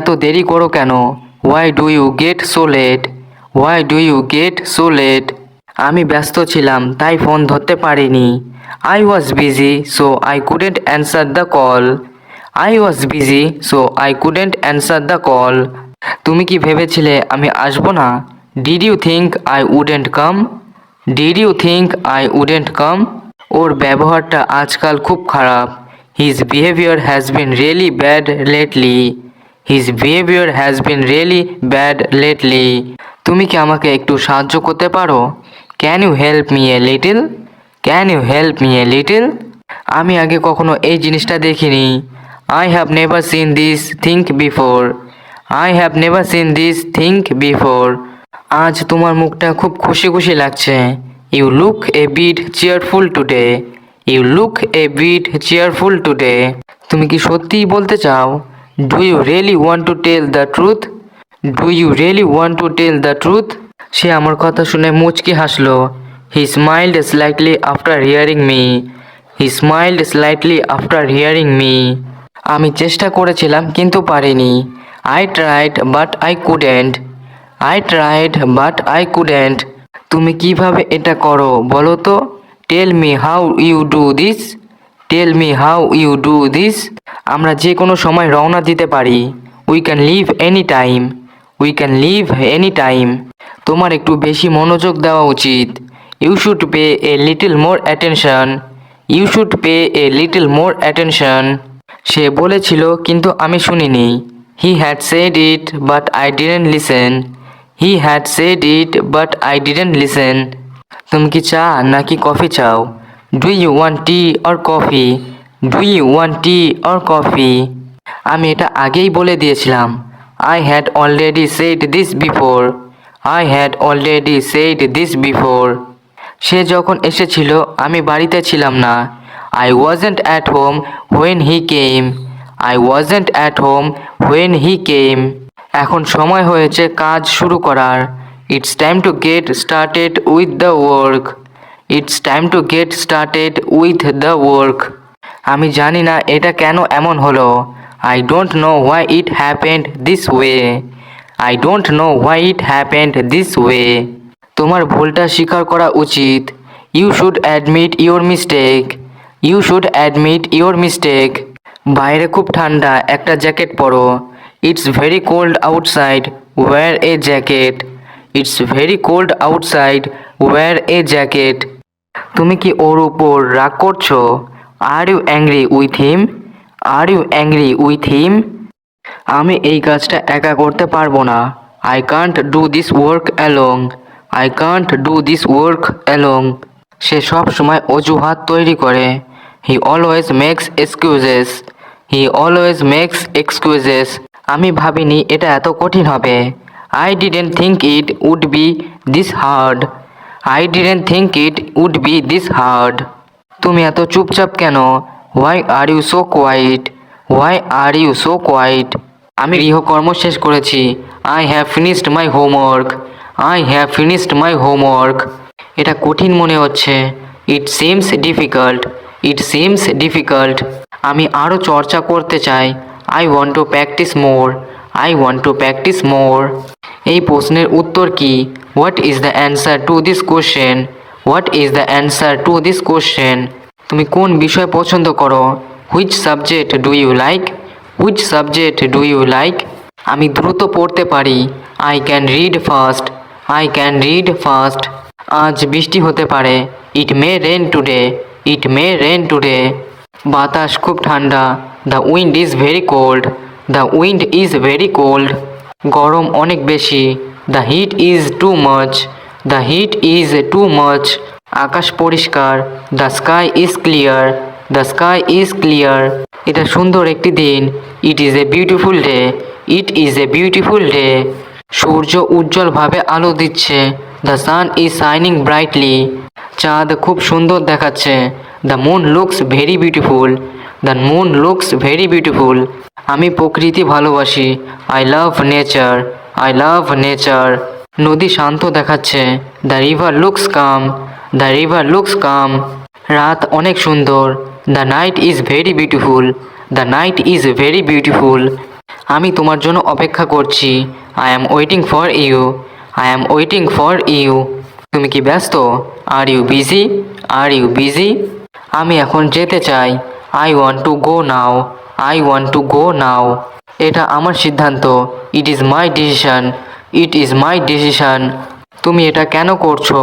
তো দেরি করো কেন? Why do you get so late? Why do you get so late? আমি ব্যস্ত ছিলাম তাই ফোন ধরতে পারিনি। I was busy so I couldn't answer the call. I was busy so I couldn't answer the call. তুমি কি ভেবেছিলে আমি আসবো না? Did you think I wouldn't come? Did you think I wouldn't come? ওর ব্যবহারটা আজকাল খুব খারাপ। His behavior has been really bad lately. His behavior has been really bad lately. তুমি কি আমাকে একটু সাহায্য করতে পারো? Can you help me a little? Can you help me a little? আমি আগে কখনো এই জিনিসটা দেখিনি। I have never seen this thing before. I have never seen this thing before. আজ তোমার মুখটা খুব খুশি খুশি লাগছে। You look a bit cheerful today. You look a bit cheerful today. তুমি কি সত্যিই বলতে চাও? Do you really want to tell the truth? Do you really want to tell the truth? সে আমার কথা শুনে মুচকি হাসলো। He smiled slightly after hearing me. He smiled slightly after hearing me. আমি চেষ্টা করেছিলাম কিন্তু পারিনি। I tried but I couldn't. I tried but I couldn't. তুমি কিভাবে এটা করো বলো তো? Tell me how you do this. Tell me how you do this. আমরা যে কোনো সময় রওনা দিতে পারি। We can leave any time. We can leave any time. তোমার একটু বেশি মনোযোগ দেওয়া উচিত। You should pay a little more attention. You should pay a little more attention. সে বলেছিল কিন্তু আমি শুনিনি। He had said it but I didn't listen. He had said it but I didn't listen. তুমি কি চা নাকি কফি চাও? Do you want tea or coffee? Do you want tea or coffee? আমি এটা আগেই বলে দিয়েছিলাম। I had already said this before. I had already said this before. সে যখন এসেছিল আমি বাড়িতে ছিলাম না। I wasn't at home when he came. I wasn't at home when he came. এখন সময় হয়েছে কাজ শুরু করার। It's time to get started with the work. It's time to get started with the work. আমি জানি না এটা কেন এমন হলো। I don't know why it happened this way. I don't know why it happened this way. তোমার ভুলটা স্বীকার করা উচিত। You should admit your mistake. You should admit your mistake. বাইরে খুব ঠান্ডা একটা জ্যাকেট পরো। It's very cold outside. Wear a jacket. It's very cold outside. Wear a jacket. তুমি কি ওর উপর রাগ করছো? Are you angry with him? Are you angry with him? আমি এই কাজটা একা করতে পারবো না। I can't do this work alone. I can't do this work alone. সে সব সময় অজুহাত তৈরি করে। He always makes excuses. He always makes excuses. আমি ভাবিনি এটা এত কঠিন হবে। I didn't think it would be this hard. I didn't think it would be this hard. তুমি এত চুপচাপ কেন? Why are you so quiet? Why are you so quiet? আমি গৃহকর্ম শেষ করেছি। I have finished my homework. I have finished my homework. এটা কঠিন মনে হচ্ছে। It seems difficult. It seems difficult. আমি আরও চর্চা করতে চাই। I want to practice more. I want to practice more. এই প্রশ্নের উত্তর কি? What is the answer to this question? What is the answer to this question? তুমি কোন বিষয় পছন্দ করো? Which subject do you like? Which subject do you like? আমি দ্রুত পড়তে পারি। I can read fast. I can read fast. আজ বৃষ্টি হতে পারে। It may rain today. It may rain today. বাতাস খুব ঠান্ডা। The wind is very cold. The wind is very cold. গরম অনেক বেশি। The heat is too much. The heat is too much. আকাশ পরিষ্কার। The sky is clear. The sky is clear. এটা সুন্দর একটি দিন। It is a beautiful day. It is a beautiful day. সূর্য উজ্জ্বলভাবে আলো দিচ্ছে। The sun is shining brightly. চাঁদ খুব সুন্দর দেখাচ্ছে। The moon looks very beautiful. The moon looks very beautiful. আমি প্রকৃতি ভালোবাসি। I love nature. I love nature. নদী শান্ত দেখাচ্ছে। The river looks calm. The river looks calm. রাত অনেক সুন্দর। The night is very beautiful. The night is very beautiful. আমি তোমার জন্য অপেক্ষা করছি। I am waiting for you. I am waiting for you. তুমি কি ব্যস্ত? Are you busy? Are you busy? আমি এখন যেতে চাই। I want to go now. I want to go now. এটা আমার সিদ্ধান্ত। It is my decision. It is my decision. তুমি এটা কেন করছো?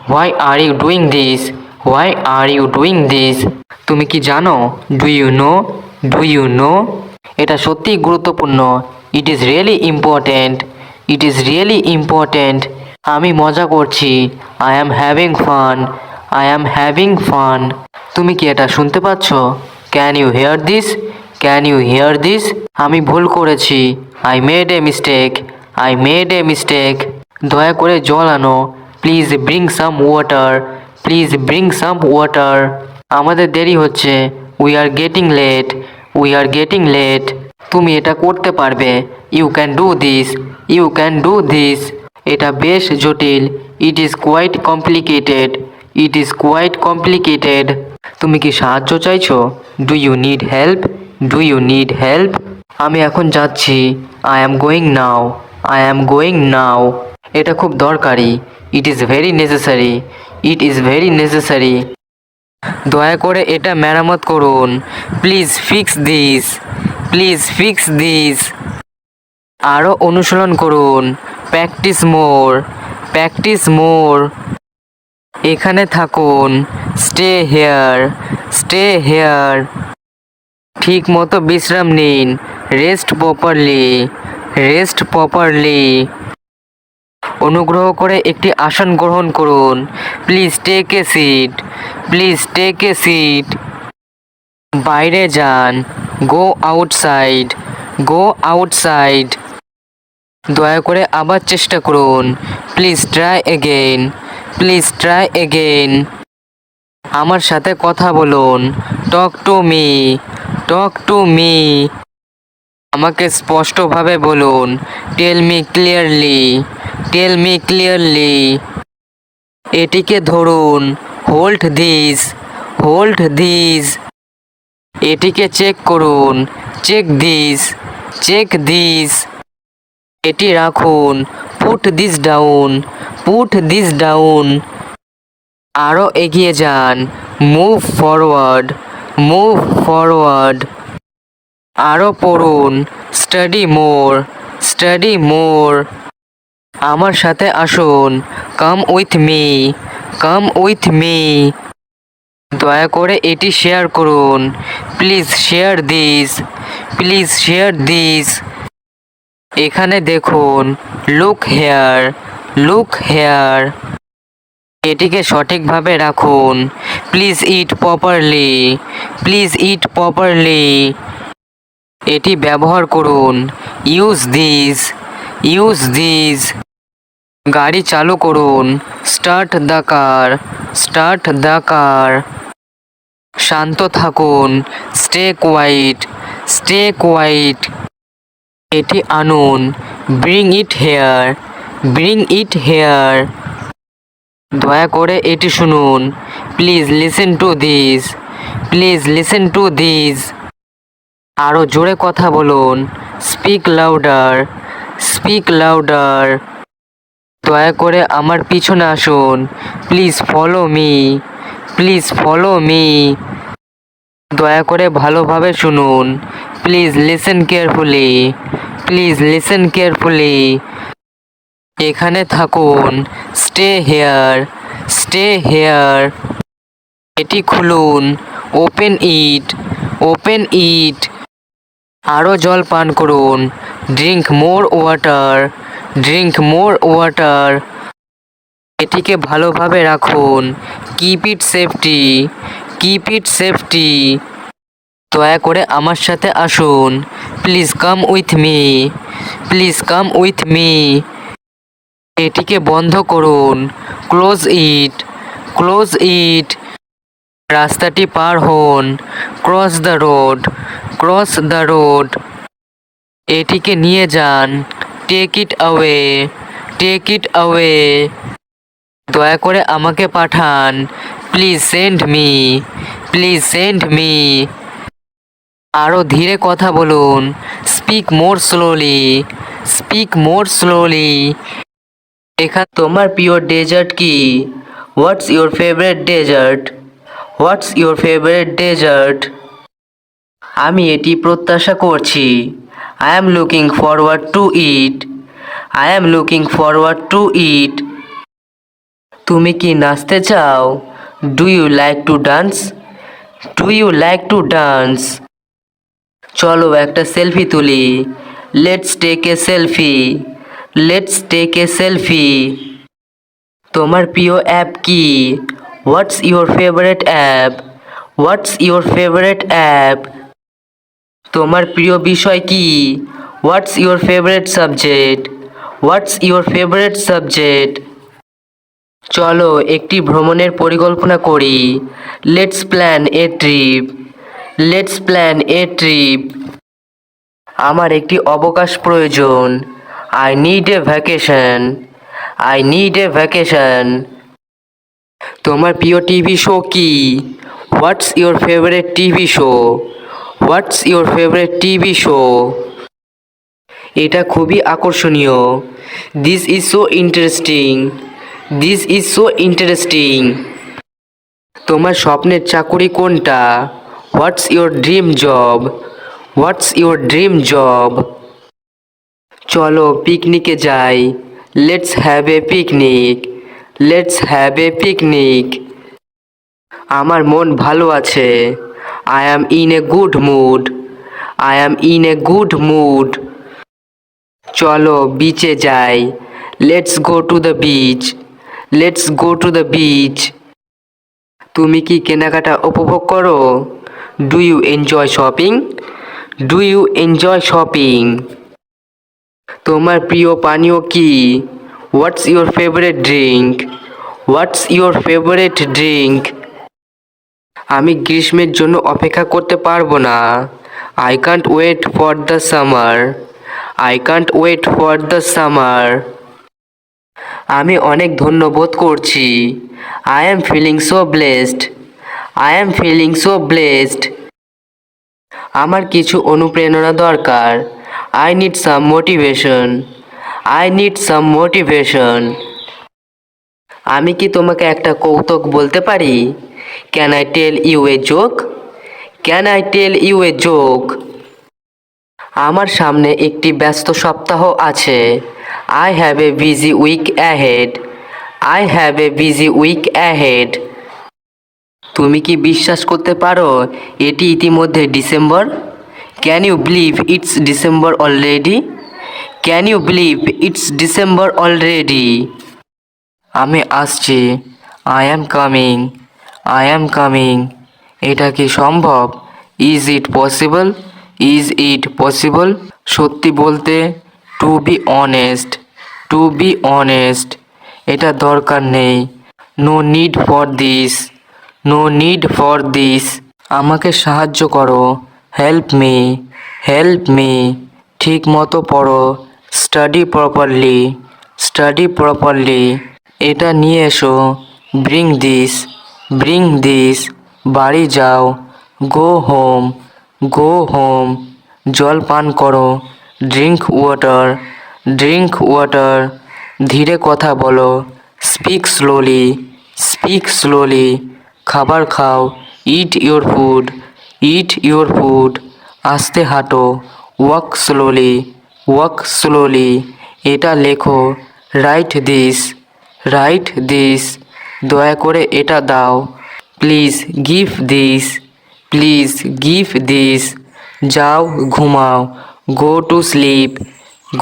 Why are you doing this? Why are you doing this? তুমি কি জানো? Do you know? Do you know? এটা সত্যিই গুরুত্বপূর্ণ। It is really important. It is really important. আমি মজা করছি। I am having fun. I am having fun. তুমি কি এটা শুনতে পাচ্ছ? Can you hear this? Can you hear this? আমি ভুল করেছি। I made a mistake. I made a mistake. দয়া করে জল আনো। Please bring some water. Please bring some water. আমাদের দেরি হচ্ছে। We are getting late. We are getting late. তুমি এটা করতে পারবে। You can do this. You can do this. এটা বেশ জটিল। It is quite complicated. It is quite complicated. তুমি কি সাহায্য চাইছো? Do you need help? Do you need help? আমি এখন যাচ্ছি। I am going now. I am going now. এটা খুব দরকারি। It is very necessary. It is very necessary. দয়া করে এটা মেরামত করুন। Please fix this. Please fix this. আরও অনুশীলন করুন। Practice more. Practice more. এখানে থাকুন। Stay here. Stay here. ঠিক মতো বিশ্রাম নিন। Rest properly. Rest properly. অনুগ্রহ করে একটি আসন গ্রহণ করুন। Please take a seat. Please take a seat. বাইরে যান। Go outside. Go outside. দয়া করে আবার চেষ্টা করুন। Please try again. Please try again. আমার সাথে কথা বলুন। Talk to me. Talk to me. আমাকে স্পষ্টভাবে বলুন। Tell me clearly. Tell me clearly. এটিকে ধরুন। Hold this. Hold this. এটিকে চেক করুন। Check this. Check this. এটি রাখুন। Put this down. Put this down. আরও এগিয়ে যান। Move forward. Move forward. আরও পড়ুন। Study more. Study more. আমার সাথে আসুন। Come with me. Come with me. দয়া করে এটি শেয়ার করুন। Please share this. Please share this. এখানে দেখুন। Look here. Look here. এটিকে সঠিকভাবে রাখুন। Place it properly. Place it properly. এটি ব্যবহার করুন। Use this. Use this. গাড়ি চালু করুন। Start the car. Start the car. শান্ত থাকুন। Stay quiet. Stay quiet. এটি আনুন। Bring it here. Bring it hair. দয়া করে এটি শুনুন। Please listen to this. Please listen to this. আরও জোরে কথা বলুন। Speak louder. Speak louder. দয়া করে আমার পিছনে আসুন। Please follow me. Please follow me. দয়া করে ভালোভাবে শুনুন। Please listen carefully. Please listen carefully. এখানে থাকুন। Stay here. Stay hair. এটি খুলুন। Open it. Open it. আরও জল পান করুন। Drink more water. Drink more water. এটিকে ভালোভাবে রাখুন। Keep it safety. Keep it safety. দয়া করে আমার সাথে আসুন। Please come with me. Please come with me. এটিকে বন্ধ করুন। Close it. Close it. রাস্তাটি পার হন। Cross the road, cross the road. এটিকে নিয়ে যান। Take it away, take it away. দয়া করে আমাকে পাঠান। Please send me, please send me. আরও ধীরে কথা বলুন। Speak more slowly, speak more slowly. তোমার প্রিয় ডেজার্ট কি? What's your favourite dessert? What's your favourite dessert? আমি এটি প্রত্যাশা করছি। I am looking forward to it, I am looking forward to it. তুমি কি নাচতে চাও? Do you like to dance? Do you like to dance? চলো একটা সেলফি তুলি। Let's take a selfie, let's take a selfie. তোমার প্রিয় app কি? What's your favourite app? What's your favourite app? তোমার প্রিয় বিষয় কি? What's your favourite subject? What's your favourite subject? চলো একটি ভ্রমণের পরিকল্পনা করি। Let's plan a trip, let's plan a trip. আমার একটি অবকাশ প্রয়োজন। I need a vacation, I need a vacation. তোমার প্রিয় টিভি শো কি? What's your favourite TV show? What's your favourite TV show? এটা খুবই আকর্ষণীয়। This is so interesting, this is so interesting. তোমার স্বপ্নের চাকুরি কোনটা? What's your dream job? What's your dream job? চলো পিকনিকে যাই। Let's have a picnic, let's have a picnic. আমার মন ভালো আছে। I am in a good mood, I am in a good mood. চলো বিচে যাই। Let's go to the beach, let's go to the beach. তুমি কি কেনাকাটা উপভোগ করো? Do you enjoy shopping? Do you enjoy shopping? তোমার প্রিয় পানীয় কি? What's your favourite drink? What's your favourite drink? আমি গ্রীষ্মের জন্য অপেক্ষা করতে পারবো না। I can't wait for the summer, I can't wait for the summer. আমি অনেক ধন্য বোধ করছি। I am feeling so blessed, I am feeling so blessed. আমার কিছু অনুপ্রেরণা দরকার। I need some motivation, I need some motivation. আমি কি তোমাকে একটা কৌতুক বলতে পারি? Can I tell you a joke? Can I tell you a joke? আমার সামনে একটি ব্যস্ত সপ্তাহ আছে। I have a busy week ahead, I have a busy week ahead. তুমি কি বিশ্বাস করতে পারো এটি ইতিমধ্যে ডিসেম্বর? Can you believe it's December already? Can you believe it's December already? আমি আসছি। I am coming, I am coming. এটা কি সম্ভব? Is it possible? Is it possible? সত্যি বলতে, to be honest, to be honest. এটা দরকার নেই। No need for this, no need for this. আমাকে সাহায্য করো। Help me, help me. ঠিক মতো পড়ো। Study properly, study properly. এটা নিয়ে এসো। Bring this, bring this. বাড়ি যাও। Go home, go home. জল পান করো। Drink water, drink water. ধীরে কথা বলো। Speak slowly, speak slowly. খাবার খাও। It your food, it your food. আস্তে হাঁটো। Walk slowly, walk slowly. এটা লেখো। Right this, right this. দয়া করে এটা দাও। Please give this, please give this. যাও ঘুমাও। Go to sleep,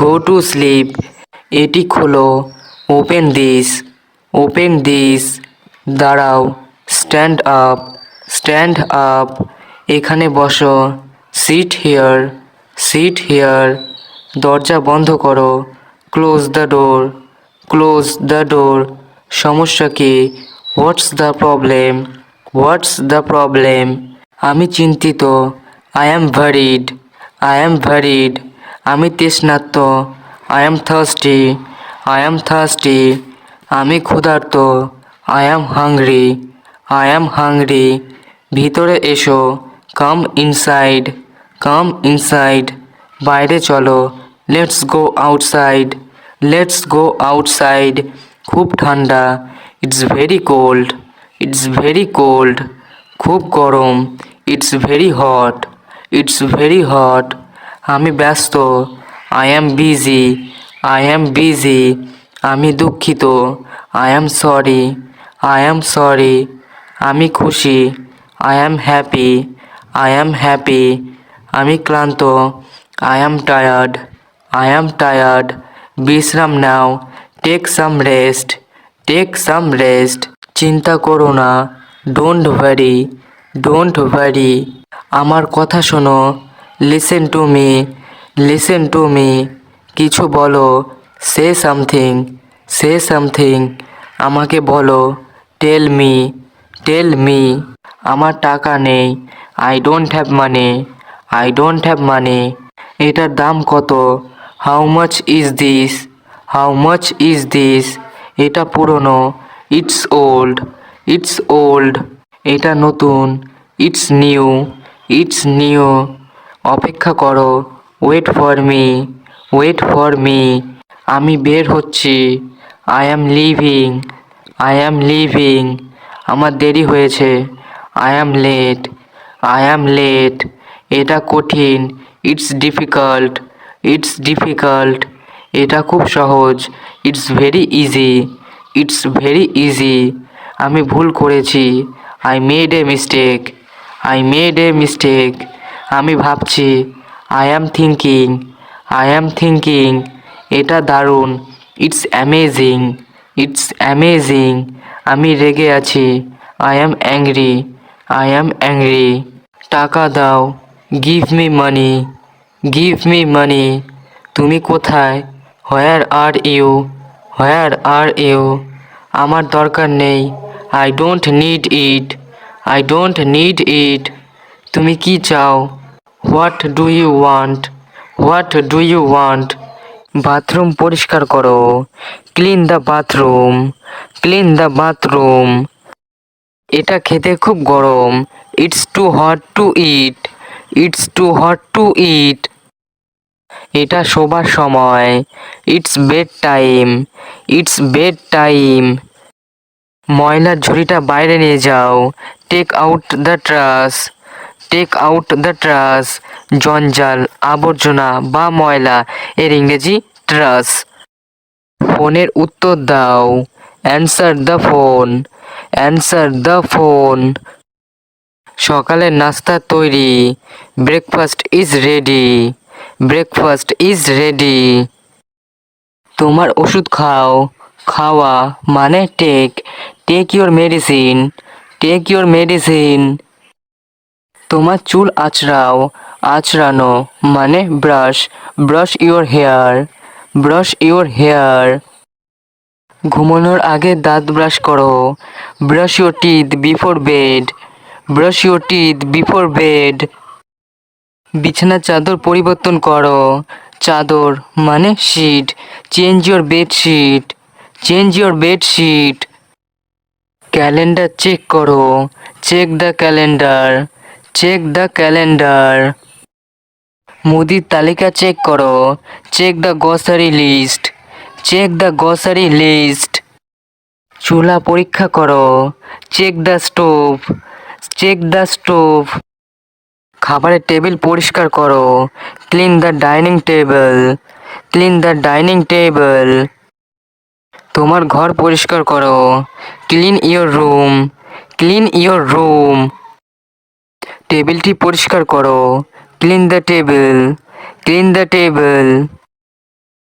go to sleep. এটি খোলো। Open this, open this. দাঁড়াও। Stand up, stand up. এখানে বসো। Sit here, sit here. দরজা বন্ধ করো। Close the door, close the door. সমস্যা কি? What's the problem? What's the problem? আমি চিন্তিত। I am worried. I am worried. আমি তৃষ্ণার্ত। I am thirsty. I am thirsty. আমি ক্ষুধার্ত। I am hungry. I am hungry. ভিতরে এসো। Come inside. Come inside. বাইরে চলো। Let's go outside. Let's go outside. খুব ঠান্ডা। It's very cold. It's very cold. খুব গরম। It's very hot. It's very hot. আমি ব্যস্ত। I am busy. I am busy. আমি দুঃখিত। I am sorry. I am sorry. আমি খুশি। I am happy. I am happy. আমি ক্লান্ত। I am tired. I am tired. বিশ্রাম নাও। Take some rest. Take some rest. চিন্তা করো না। Don't worry. Don't worry. আমার কথা শোনো। Listen to me. Listen to me. কিছু বলো। Say something. Say something. আমাকে বলো। Tell me. Tell me. আমার টাকা নেই। I don't have money. I don't have money. এটার দাম কত? How much is this? How much is this? এটা পুরনো। It's old. It's old. এটা নতুন। It's new. It's new. অপেক্ষা করো। Wait for me. Wait for me. আমি বের হচ্ছি। I am leaving. I am leaving. আমার দেরি হয়েছে। I am late. I am late. এটা কঠিন। It's difficult. It's difficult. এটা খুব সহজ। It's very easy. It's very easy. আমি ভুল করেছি। I made a mistake. I made a mistake. আমি ভাবছি। I am thinking. I am thinking. এটা দারুণ। It's amazing. It's amazing. আমি রেগে আছি। I am angry. I am angry. টাকা দাও। Give me money. Give me money. তুমি কোথায়? Where are you? Where are you? আমার দরকার নেই। I don't need it. I don't need it. তুমি কি চাও? What do you want? What do you want? Bathroom পরিষ্কার করো। Clean the bathroom. Clean the bathroom. এটা খেতে খুব গরম। It's too hot to eat. It's too hot to eat. এটা শোবার সময়। It's bed time. It's bed time. ময়লার ঝুড়িটা বাইরে নিয়ে যাও। Take out the trash. Take out the trash. জঞ্জাল, আবর্জনা বা ময়লা এর ইংরেজি ট্রাশ। ফোনের উত্তর দাও। Answer the phone. Answer the phone. সকালের নাস্তা তৈরি। Breakfast is ready. Breakfast is ready. তোমার ওষুধ খাও। খাওয়া মানে take. Take your medicine. Take your medicine. তোমার চুল আঁচড়াও। আঁচড়ানো মানে brush. Brush your hair. Brush your hair. ঘুমানোর আগে দাঁত ব্রাশ করো। Brush your teeth before bed. Brush your teeth before bed. বিছানার চাদর পরিবর্তন করো। চাদর মানে sheet. Change your bedsheet. Change your bedsheet. Calendar check করো। Check the calendar. Check the calendar. মুদির তালিকা চেক করো। Check the grocery list. Check the grocery list. চুলা পরীক্ষা করো। Check the stove. Check the stove. খাবারের টেবিল পরিষ্কার করো। Clean the dining table. Clean the dining table. তোমার ঘর পরিষ্কার করো। Clean your room. Clean your room. টেবিলটি পরিষ্কার করো। Clean the table. Clean the table.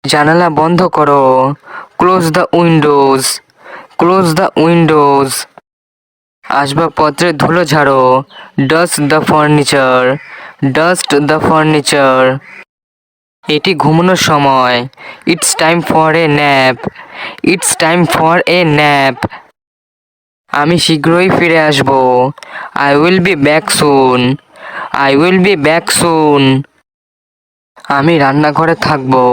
জানালা বন্ধ করো। Close the windows. Close the Windows. আসবাবপত্রের ধুলো ঝাড়ো। Dust the furniture. Dust the furniture. এটি ঘুমানোর সময়। It's time for a nap. It's time for a nap. আমি শীঘ্রই ফিরে আসব। I will be back soon. I will be back soon. আমি রান্নাঘরে থাকবো।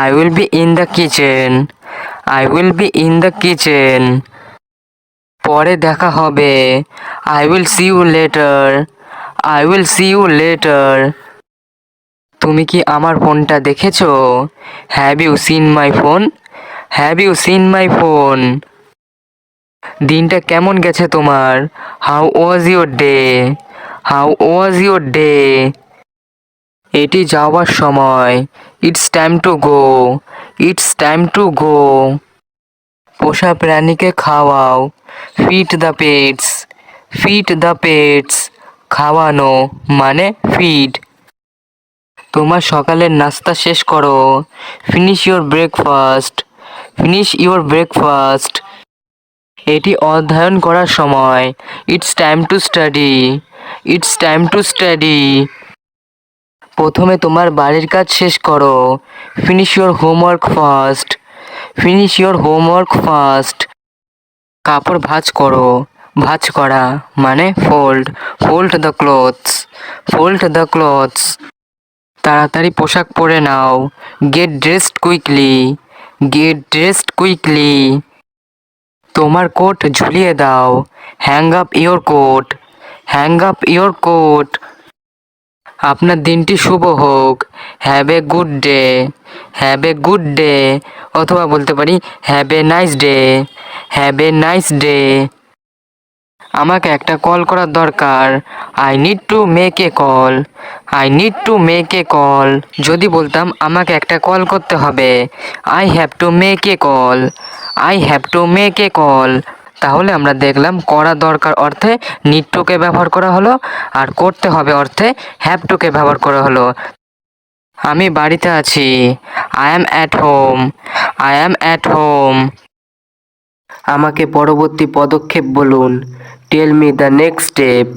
I will be in the kitchen. I will be in the kitchen. পরে দেখা হবে। I will see you later. I will see you later. তুমি কি আমার ফোনটা দেখেছো? Have you seen my phone? Have you seen my phone? দিনটা কেমন গেছে তোমার? How was your day? How was your day? এটি যাওয়ার সময়। It's time to go. It's time to go. পোষা প্রাণীকে খাওয়াও। Feed the pets. Feed the pets. খাওয়ানো মানে ফিড। তোমার সকালের নাস্তা শেষ করো। Finish your breakfast. Finish your breakfast. এটি অধ্যয়ন করার সময়। It's time to study. It's time to study. প্রথমে তোমার বাড়ির কাজ শেষ করো। Finish your homework first. Finish your homework first. কাপড় ভাঁজ করো। ভাঁজ করা মানে fold. Fold the clothes. Fold the clothes. তাড়াতাড়ি পোশাক পরে নাও। Get dressed quickly. Get dressed quickly. তোমার কোট ঝুলিয়ে দাও। Hang up your coat. Hang up your coat. আপনার দিনটি শুভ হোক। Have a good day. Have a good day অথবা বলতে পারি have a nice day. Have a nice day. আমাকে একটা কল করার দরকার। I need to make a call. I need to make a call. যদি বলতাম আমাকে একটা কল করতে হবে, I have to make a call. I have to make a call. তাহলে আমরা দেখলাম করা দরকার অর্থে নিড টুকে ব্যবহার করা হলো, আর করতে হবে অর্থে হ্যাভ টুকে ব্যবহার করা হলো। আমি বাড়িতে আছি। I am at home. I am at home. আমাকে পরবর্তী পদক্ষেপ বলুন। Tell me the next step.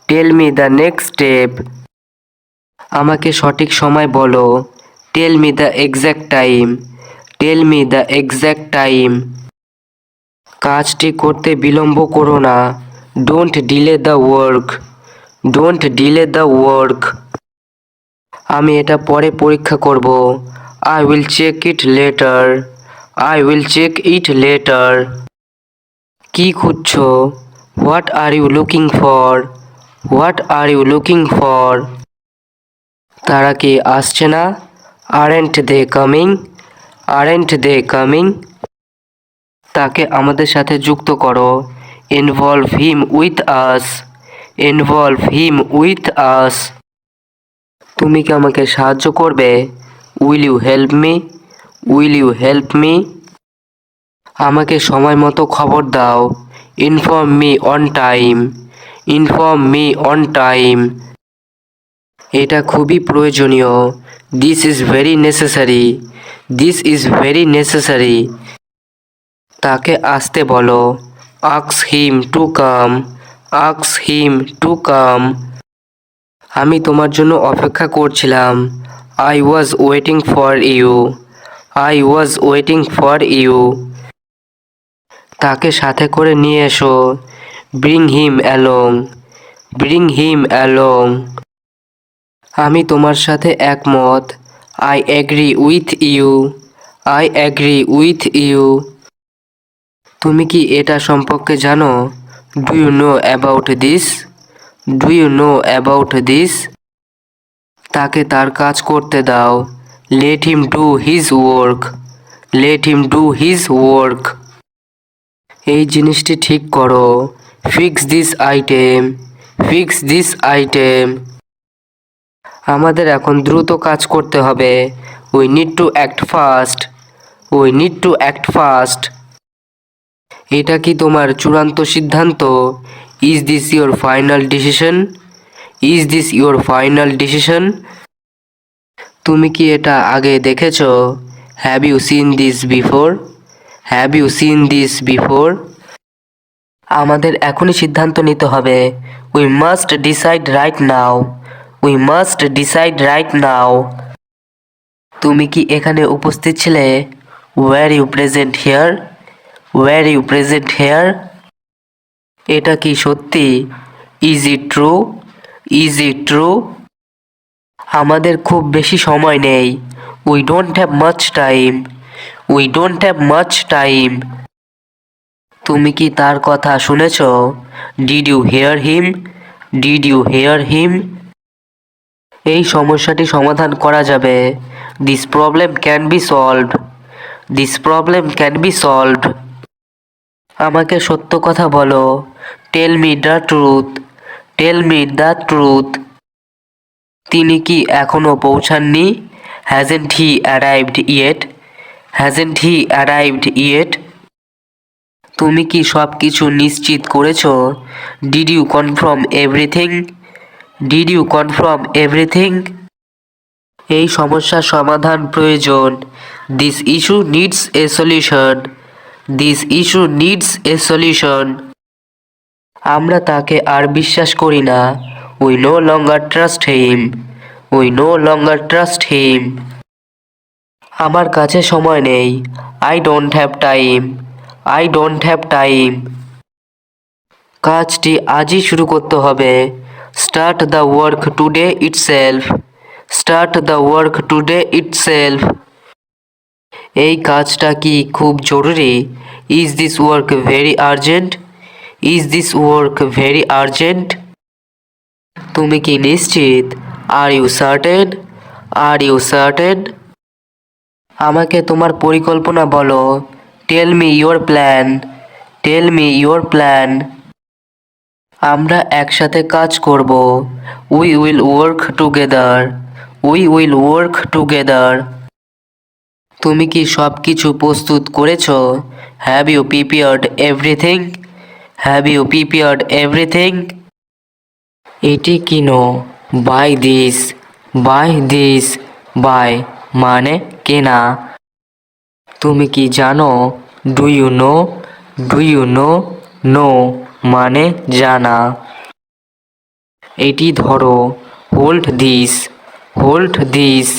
Tell me the next step. আমাকে সঠিক সময় বলো। Tell me the exact time. Tell me the exact time. কাজটি করতে বিলম্ব করো না। Don't delay the work. Don't delay the work. আমি এটা পরে পরীক্ষা করব। I will check it later. I will check it later. কি খুঁজছো? What are you looking for? What are you looking for? তারা কি আসছে না? Aren't they coming? Aren't they coming? তাকে আমাদের সাথে যুক্ত করো। Involve him with us. Involve him with us. তুমি কি আমাকে সাহায্য করবে? Will you help me? Will you help me? আমাকে সময় মতো খবর দাও। Inform me on time. Inform me on time. এটা খুবই প্রয়োজনীয়। This is very necessary. This is very necessary. তাকে আসতে বলো। Ask him to come. Ask him to come. আমি তোমার জন্য অপেক্ষা করছিলাম। I was waiting for you. I was waiting for you. তাকে সাথে করে নিয়ে এসো। Bring him along. Bring him along. আমি তোমার সাথে একমত। I agree with you. I agree with you. তুমি কি এটা সম্পর্কে জানো? Do you know about this? Do you know about this? তাকে তার কাজ করতে দাও। Late him do his work. Let him do his work. এই জিনিসটি ঠিক করো। Fix this item. Fix this item. আমাদের এখন দ্রুত কাজ করতে হবে। We need to act fast. We need to act fast. এটা কি তোমার চূড়ান্ত সিদ্ধান্ত? Is this your final decision? Is this your final decision? তুমি কি এটা আগে দেখেছো? Have you seen this before? Have you seen this before? আমাদের এখনই সিদ্ধান্ত নিতে হবে। We must decide right now. We must decide right now. তুমি কি এখানে উপস্থিত ছিলে? Were you present here? Were you present here? এটা কি সত্যি? Is it true? Is it true? আমাদের খুব বেশি সময় নেই। We don't have much time. We don't have much time. তুমি কি তার কথা শুনেছ? Did you hear him? Did you hear him? এই সমস্যাটি সমাধান করা যাবে। This problem can be solved. This problem can be solved. আমাকে সত্য কথা বলো। Tell me the truth. Tell me the truth. তিনি কি এখনো পৌঁছাননি? Hasn't he arrived yet? Hasn't he arrived yet? তুমি কি সব কিছু নিশ্চিত করেছো? Did you confirm everything? Did you confirm everything? এই সমস্যার সমাধান প্রয়োজন। This issue needs a solution. This issue needs a solution. আমরা তাকে আর বিশ্বাস করি না। We no longer trust him. We no longer trust him. আমার কাছে সময় নেই। I don't have time. I don't have time. কাজটি আজই শুরু করতে হবে। Start the work today itself. Start the work today itself. এই কাজটা কি খুব জরুরি? Is this work very urgent? Is this work very urgent? তুমি কি নিশ্চিত? Are you certain? Are you certain? আমাকে তোমার পরিকল্পনা বলো। Tell me your plan. Tell me your plan. আমরা একসাথে কাজ করব। We will work together. We will work together. তুমি কি সব কিছু প্রস্তুত করেছো? Have you prepared everything? Have you prepared everything? এটি কিনো। Buy this. Buy this. Buy মানে কেনা। তুমি কি জানো? Do you know? Do you know? Know মানে জানা। এটি ধরো। Hold this. Hold this.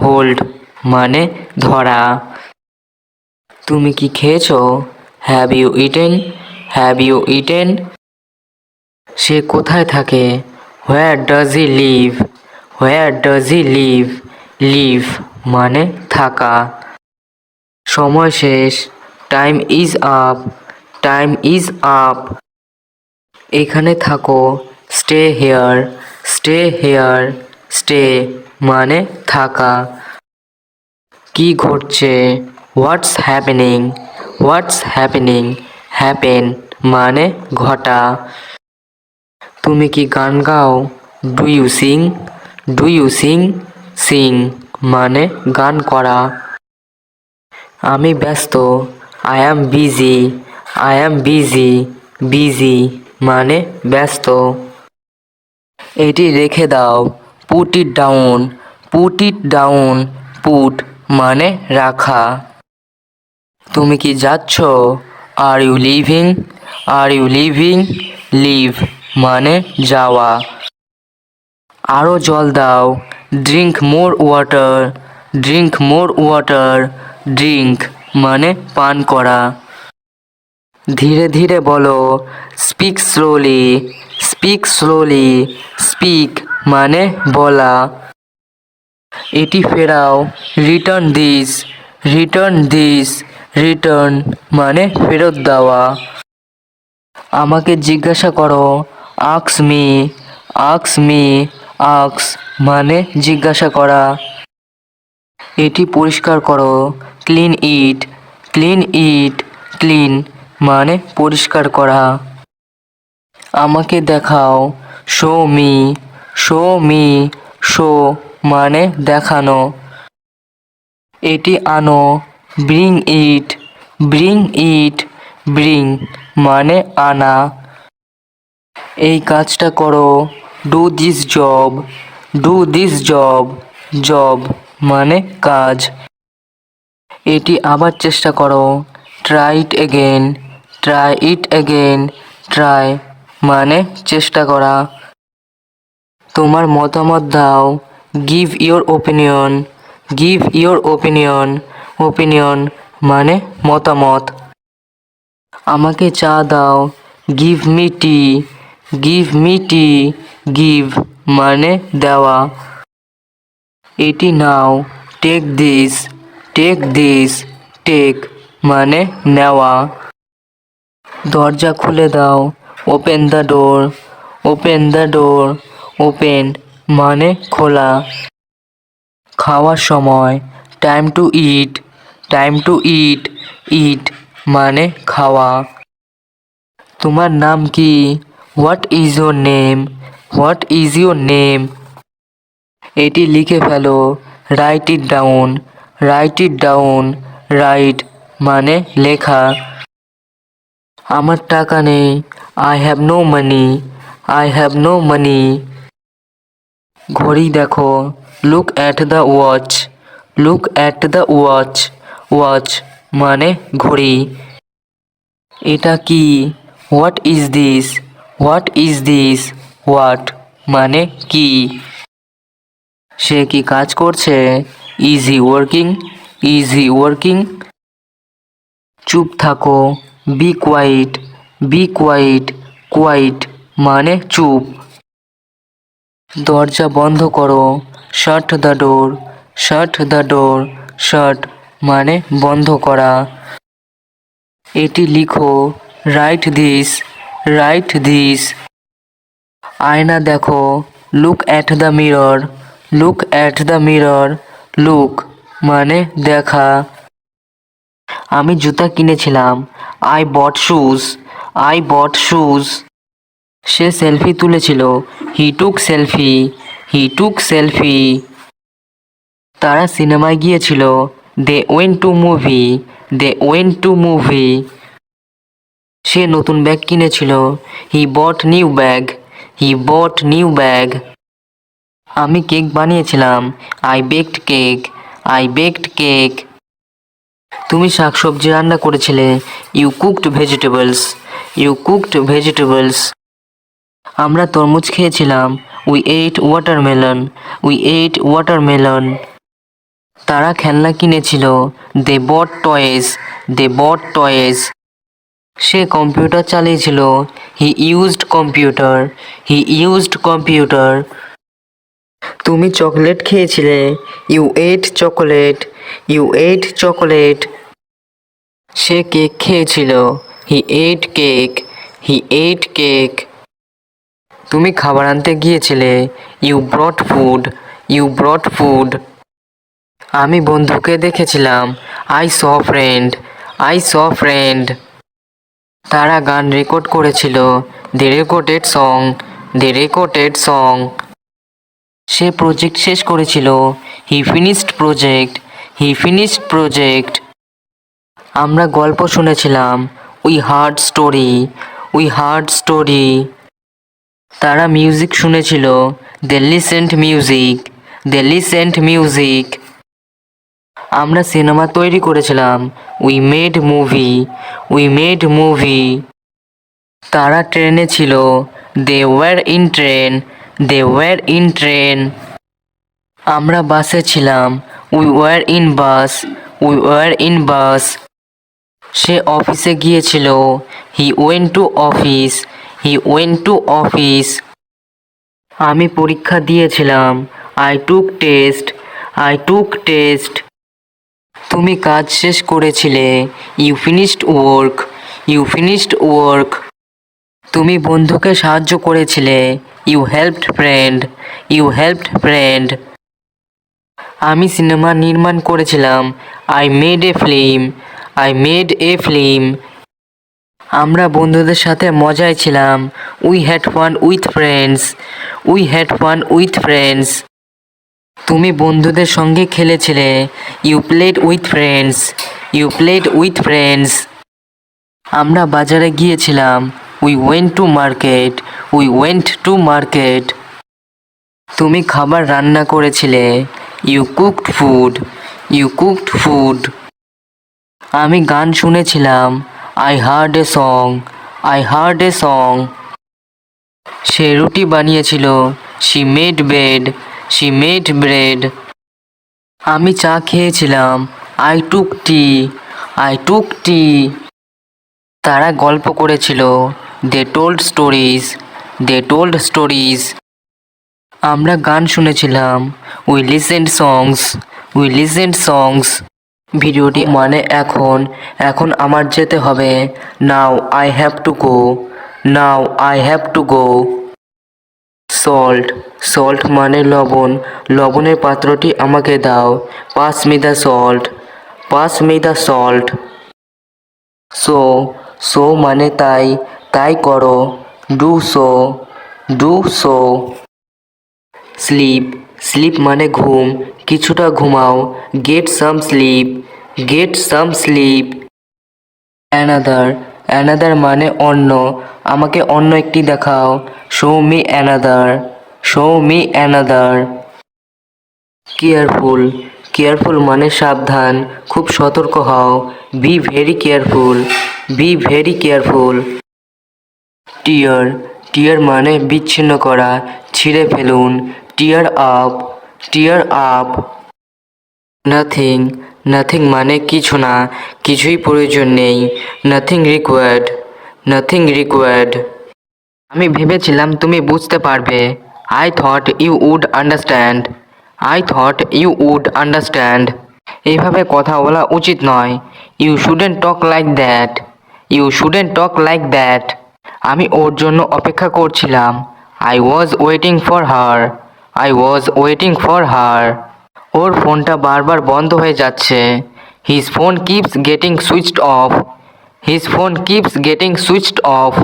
Hold মানে ধরা। তুমি কি খেয়েছো? Have you eaten? Have you eaten? সে কোথায় থাকে? Where does he live? Where does he live? Live মানে থাকা। সময় শেষ। Time is up. Time is up. এখানে থাকো। Stay here. Stay here. Stay মানে থাকা। কি ঘটছে? What's happening? What's happening? Happen মানে ঘটা। তুমি কি গান গাও? Do you sing? Do you sing? Sing মানে গান করা। আমি ব্যস্ত। I am busy. I am busy. Busy মানে ব্যস্ত। এটি রেখে দাও। Put it down. Put it down. Put মানে রাখা। তুমি কি যাচ্ছ? Are you leaving? Are you leaving? Leave মানে যাওয়া। আরও জল দাও। Drink more water. Drink more water. Drink মানে পান করা। ধীরে ধীরে বলো। Speak slowly. Speak slowly. Speak মানে বলা। এটি ফেরাও। Return this. Return this. Return মানে ফেরত দেওয়া। আমাকে জিজ্ঞাসা করো। আক্স মি। আক্স মি। আক্স মানে জিজ্ঞাসা করা। এটি পরিষ্কার করো। Clean it. Clean it. Clean মানে পরিষ্কার করা। আমাকে দেখাও। Show me. Show me. Show মানে দেখানো। এটি আনো। Bring it. Bring it. Bring মানে আনা। এই কাজটা করো। Do this job. Do this job. Job মানে কাজ। এটি আবার চেষ্টা করো। Try it again. Try it again. Try মানে চেষ্টা করা। তোমার মতামত দাও। Give your opinion. Give your opinion. Opinion মানে মতামত। আমাকে চা দাও। Give me tea, give me tea, give মানে দেওয়া। এটি নাও, take this, take this, take মানে নেওয়া। দরজা খুলে দাও, open the door, open the door, open মানে খোলা। খাওয়ার সময়, time to eat, time to eat, eat মানে খাওয়া। তোমার নাম কি? What is your name, what is your name. এটি লিখে ফেলো, write it down, write it down, write মানে লেখা। আমার টাকা নেই, I have no money, I have no money. ঘড়ি দেখো, look at the watch, look at the watch, watch মানে ঘড়ি। এটা কি? What is this, what is this, what মানে কি। সে কি কাজ করছে? Is he working, is he working. চুপ থাকো, be quiet, be quiet, quiet মানে চুপ। দরজা বন্ধ করো, শাট the door, shut the door, শাট মানে বন্ধ করা। এটি লিখো, রাইট দিস, রাইট দিস। আয়না দেখো, look at the mirror, look at the mirror, look মানে দেখা। আমি জুতা কিনেছিলাম, I bought shoes, I bought shoes. Say selfie তুলেছিল, হি টুক সেলফি, হি টুক সেলফি। তারা সিনেমায় গিয়েছিল, they went to movie, they went to movie. সে নতুন ব্যাগ কিনেছিল, he bought new bag, he bought new bag. আমি কেক বানিয়েছিলাম, I baked cake, I baked cake. তুমি শাকসবজি রান্না করেছিলে, you cooked vegetables, you cooked vegetables. আমরা তরমুজ খেয়েছিলাম, we ate watermelon, we ate watermelon. তারা খেলনা কিনেছিল, they bought toys, they bought toys. সে কম্পিউটার চালিয়েছিল, he used computer, he used computer. তুমি চকলেট খেয়েছিলে, you ate chocolate, you ate chocolate. সে কেক খেয়েছিল, he ate cake, he ate cake. তুমি খাবার আনতে গিয়েছিলে, you brought food, you brought food. আমি বন্ধুকে দেখেছিলাম, I saw friend, I saw friend. তারা গান রেকর্ড করেছিল, they recorded song, they recorded song. সে প্রজেক্ট শেষ করেছিল, he finished project, he finished project. আমরা গল্প শুনেছিলাম, we heard story, we heard story. তারা মিউজিক শুনেছিল, দে listened music, they listened music. আমরা সিনেমা তৈরি করেছিলাম, we made movie, we made movie. তারা ট্রেনে ছিল, they were in train, they were in train. আমরা বাসে ছিলাম, we were in bus, we were in bus. সে অফিসে গিয়েছিল, he went to office, he went to office. আমি পরীক্ষা দিয়েছিলাম, I took test, I took test. তুমি কাজ শেষ করেছিলে, you finished work, you finished work. তুমি বন্ধুকে সাহায্য করেছিলে, you helped friend, you helped friend. আমি সিনেমা নির্মাণ করেছিলাম, I made a film, I made a film. আমরা বন্ধুদের সাথে মজায় ছিলাম, we had fun with friends, we had fun with friends. তুমি বন্ধুদের সঙ্গে খেলেছিলে, you played with friends, you played with friends. আমরা বাজারে গিয়েছিলাম, we went to market, we went to market. তুমি খাবার রান্না করেছিলে, you cooked food, you cooked food. আমি গান শুনেছিলাম, I heard a song, I heard a song. সে রুটি বানিয়েছিল, she made bread, she made bread. আমি চা খেয়েছিলাম, I took T, I took টি। তারা গল্প করেছিল, They told stories. They told stories. আমরা গান শুনেছিলাম। We listened songs. We listened songs. ভিডিওটি মানে এখন আমার যেতে হবে। Now I have to go. Now I have to go. Salt মানে লবণ, লবণের পাত্রটি আমাকে দাও। Pass me the salt, pass me the salt. So মানে তাই করো। Do so. স্লিপ মানে ঘুম, কিছুটা ঘুমাও। Get some slip. অ্যানাদার মানে অন্য, আমাকে অন্য একটি দেখাও। Show me another. কেয়ারফুল মানে সাবধান, খুব সতর্ক হও। Be very careful. টিয়ার মানে বিচ্ছিন্ন করা, ছিঁড়ে ফেলুন। টিয়ার আপ। নাথিং মানে কিছু না, কিছুই প্রয়োজন নেই। Nothing required. আমি ভেবেছিলাম তুমি বুঝতে পারবে। I thought you would understand. এইভাবে কথা বলা উচিত নয়। You shouldn't talk like that. আমি ওর জন্য অপেক্ষা করছিলাম। I was waiting for her. ওর ফোনটা বারবার বন্ধ হয়ে যাচ্ছে। His phone keeps getting switched off.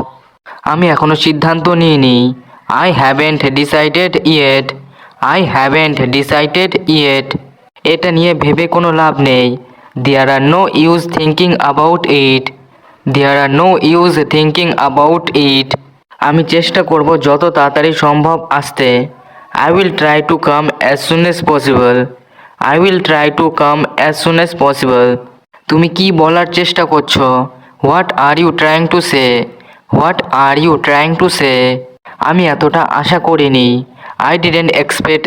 আমি এখনো সিদ্ধান্ত নিইনি। I haven't decided yet. এটা নিয়ে ভেবে কোনো লাভ নেই। There are no use thinking about it. আমি চেষ্টা করব যত তাড়াতাড়ি সম্ভব আসতে। I will try to come as soon as possible. তুমি কি বলার চেষ্টা করছো? What are you trying to say? আমি এতটা আশা করিনি। I didn't expect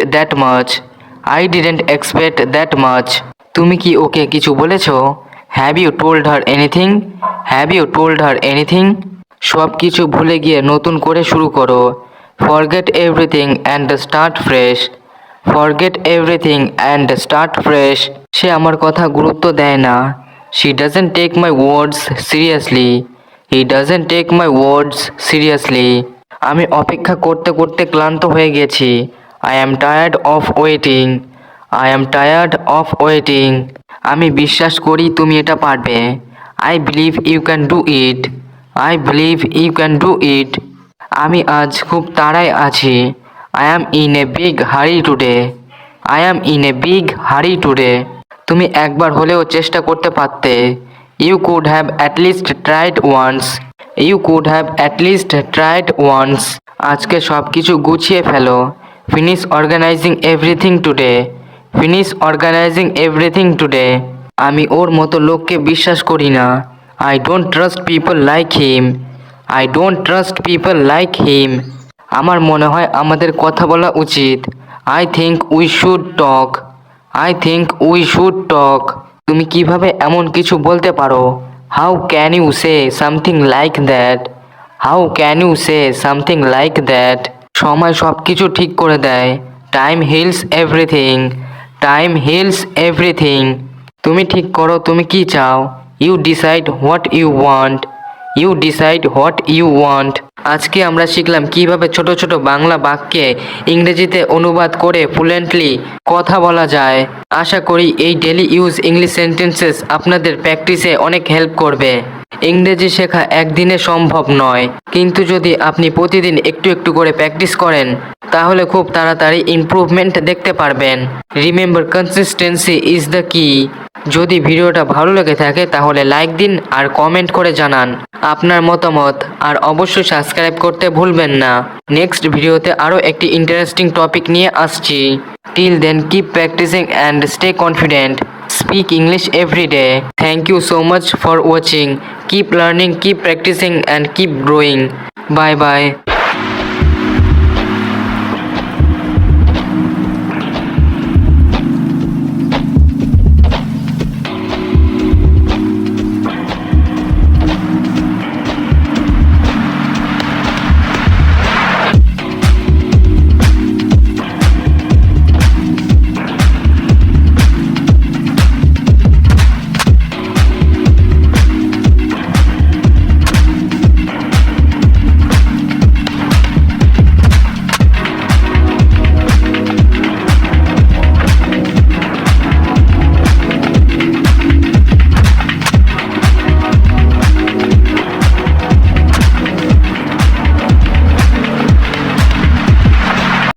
that much. তুমি কি ওকে কিছু বলেছো? Have you told her anything? সব কিছু ভুলে গিয়ে নতুন করে শুরু করো। Forget everything and start fresh. সে আমার কথা গুরুত্ব দেয় না। She doesn't take my words seriously. He doesn't take my words seriously. আমি অপেক্ষা করতে করতে ক্লান্ত হয়ে গেছি। I am tired of waiting. আমি বিশ্বাস করি তুমি এটা পারবে। I believe you can do it. আমি আজ খুব তাড়ায় আছি। I am in a big hurry today. তুমি একবার হলেও চেষ্টা করতে পারতে। You could have at least tried once. আজকে সব কিছু গুছিয়ে ফেলো। Finish organizing everything today. আমি ওর মতো লোককে বিশ্বাস করি না। I don't trust people like him. আমার মনে হয় আমাদের কথা বলা উচিত। I think we should talk. তুমি কিভাবে এমন কিছু বলতে পারো? How can you say something like that? সময় সব কিছু ঠিক করে দেয়। Time heals everything. তুমি ঠিক করো তুমি কি চাও। You decide what you want. আজকে আমরা শিখলাম কিভাবে ছোট ছোট বাংলা বাক্যে ইংরেজিতে অনুবাদ করে ফ্লুয়েন্টলি কথা বলা যায়। আশা করি এই ডেলি ইউজ ইংলিশ সেন্টেন্সেস আপনাদের প্র্যাকটিসে অনেক হেল্প করবে। ইংরেজি শেখা একদিনে সম্ভব নয়, কিন্তু যদি আপনি প্রতিদিন একটু একটু করে প্র্যাকটিস করেন তাহলে খুব তাড়াতাড়ি ইমপ্রুভমেন্ট দেখতে পারবেন। রিমেম্বার, কনসিস্টেন্সি ইজ দ্য কি। যদি ভিডিওটা ভালো লেগে থাকে তাহলে লাইক দিন আর কমেন্ট করে জানান আপনার মতামত, আর অবশ্যই সাবস্ক্রাইব করতে ভুলবেন না। নেক্সট ভিডিওতে আরও একটি ইন্টারেস্টিং টপিক নিয়ে আসছি। Till then keep practising and stay confident. Speak English every day. Thank you so much for watching. Keep learning, keep practicing and keep growing. Bye bye.